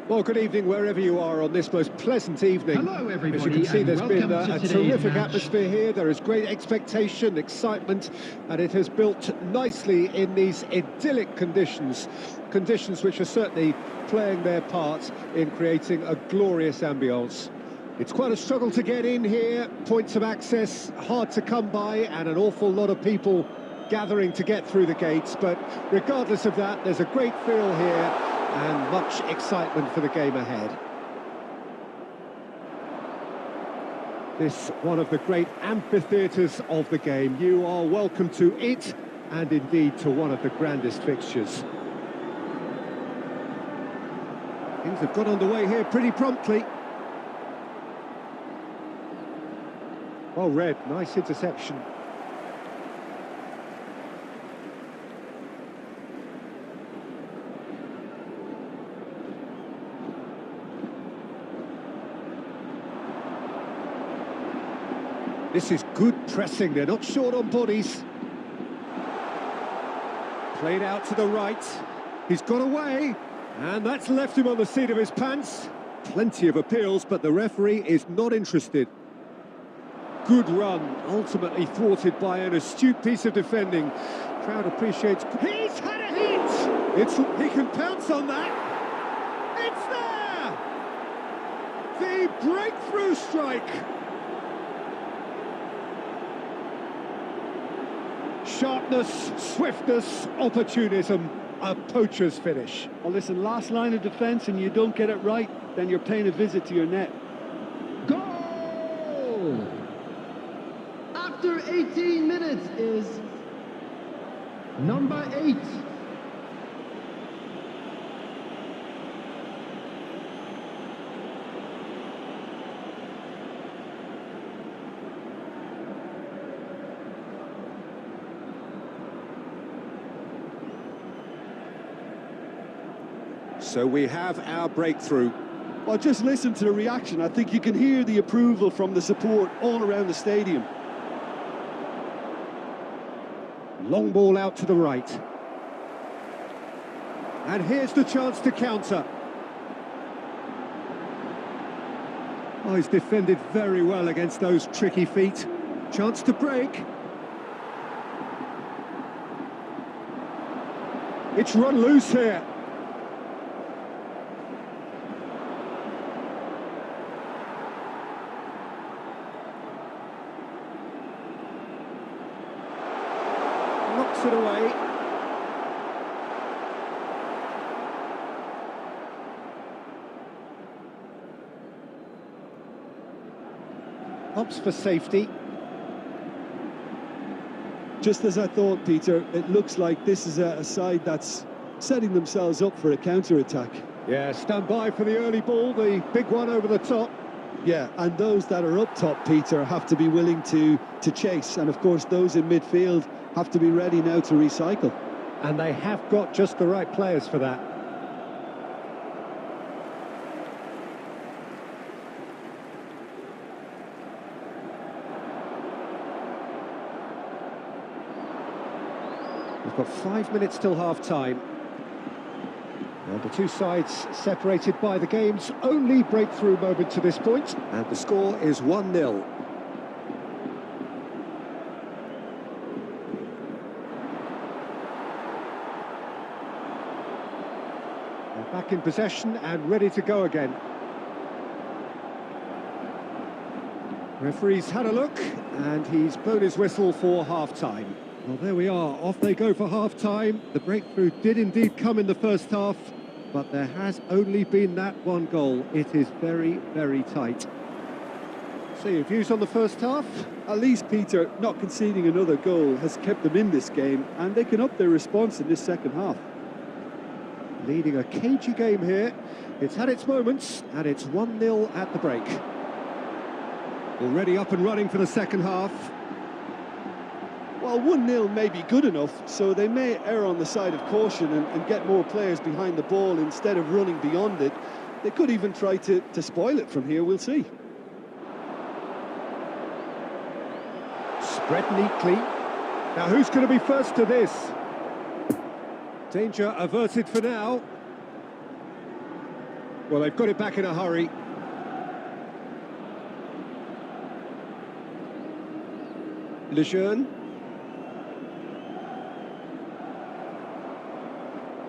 Well, good evening wherever you are on this most pleasant evening. Hello, everybody. As you can see, there's been a terrific match. atmosphere here. There is great expectation, excitement, and it has built nicely in these idyllic conditions. Conditions which are certainly playing their part in creating a glorious ambience. It's quite a struggle to get in here. Points of access hard to come by, and an awful lot of people gathering to get through the gates. But regardless of that, there's a great feel here and much excitement for the game ahead. This one of the great amphitheatres of the game. You are welcome to it, and indeed to one of the grandest fixtures. Things have got underway here pretty promptly. Well read, nice interception. This is good pressing, they're not short on bodies. Played out to the right, he's got away, and that's left him on the seat of his pants. Plenty of appeals, but the referee is not interested. Good run, ultimately thwarted by an astute piece of defending. Crowd appreciates... He's had a hit! He can pounce on that! It's there! The breakthrough strike! Sharpness, swiftness, opportunism, a poacher's finish. Well, listen, last line of defence and you don't get it right, then you're paying a visit to your net. Goal! After 18 minutes is number 8. So we have our breakthrough. Well, just listen to the reaction. I think you can hear the approval from the support all around the stadium. Long ball out to the right. And here's the chance to counter. Oh, he's defended very well against those tricky feet. Chance to break. It's run loose here. Knocks it away. Opts for safety. Just as I thought, Peter, it looks like this is a side that's setting themselves up for a counter-attack. Yeah, stand by for the early ball, the big one over the top. Yeah, and those that are up top, Peter, have to be willing to chase. And, of course, those in midfield have to be ready now to recycle. And they have got just the right players for that. We've got 5 minutes till half-time. And the two sides separated by the game's only breakthrough moment to this point. And the score is 1-0. Back in possession and ready to go again. Referee's had a look and he's blown his whistle for half-time. Well, there we are, off they go for half-time. The breakthrough did indeed come in the first half, but there has only been that one goal. It is very, very tight. So your views on the first half? At least, Peter, not conceding another goal has kept them in this game, and they can up their response in this second half. Leading a cagey game here. It's had its moments, and it's 1-0 at the break. Already up and running for the second half. Well, 1-0 may be good enough, so they may err on the side of caution and get more players behind the ball instead of running beyond it. They could even try to spoil it from here, we'll see. Spread neatly. Now who's going to be first to this? Danger averted for now. Well, they've got it back in a hurry. Lejeune.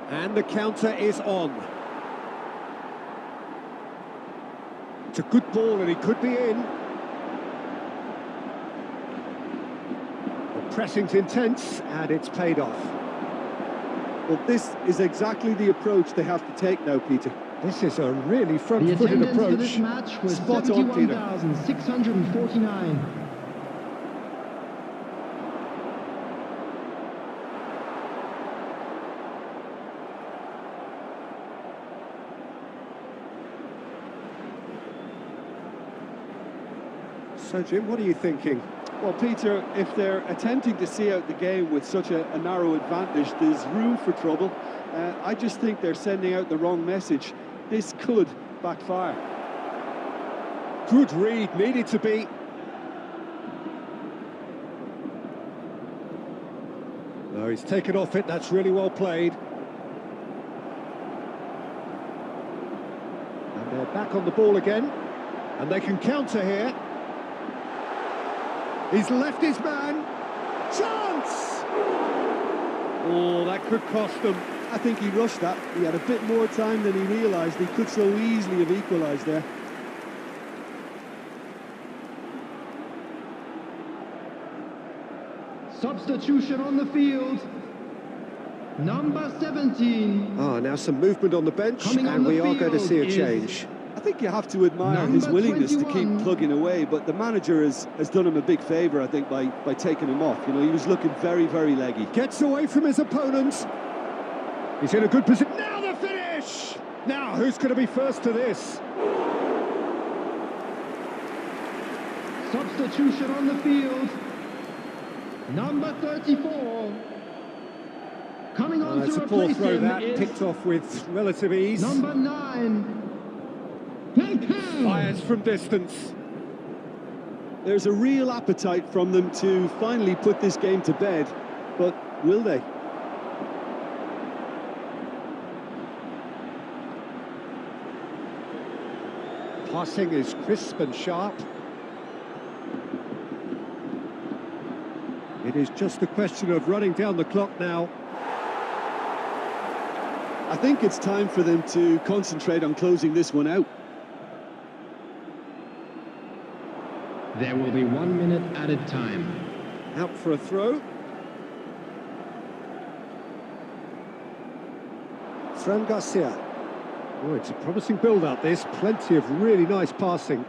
And the counter is on. It's a good ball and he could be in. The pressing's intense and it's paid off. Well, this is exactly the approach they have to take now, Peter. This is a really The front-footed attendance for approach. this match was Spot on, Peter. 71,649. So, Jim, what are you thinking? Well, Peter, if they're attempting to see out the game with such a narrow advantage, there's room for trouble. I just think they're sending out the wrong message. This could backfire. Good read, needed to be. No, he's taken off it, that's really well played. And they're back on the ball again. And they can counter here. He's left his man. Chance! Oh, that could cost them. I think he rushed that. He had a bit more time than he realised. He could so easily have equalised there. Substitution on the field. Number 17. Now some movement on the bench, Coming on and the we are going to field see a is change. I think you have to admire his Number willingness 21. to keep plugging away, but the manager has done him a big favour, I think, by taking him off. You know, he was looking very, very leggy. Gets away from his opponents. He's in a good position. Now the finish! Now, who's going to be first to this? Substitution on the field. Number 34. Coming on It's to a poor replace throw him that, is picked off with relative ease. number 9. Fires from distance. There's a real appetite from them to finally put this game to bed, but will they? Passing is crisp and sharp. It is just a question of running down the clock now. I think it's time for them to concentrate on closing this one out. There will be 1 minute added time. Out for a throw. Fran Garcia. Oh, it's a promising build-up, this. Plenty of really nice passing.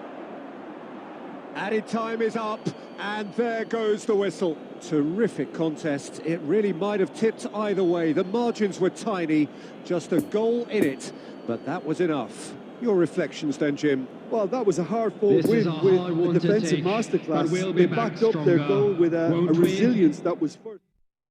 Added time is up, and there goes the whistle. Terrific contest. It really might have tipped either way. The margins were tiny, just a goal in it, but that was enough. Your reflections then, Jim? Well, that was a hard-fought This is win a with hard a one to defensive take, masterclass. but we'll be They back backed up their stronger, goal with a won't we? resilience that was first.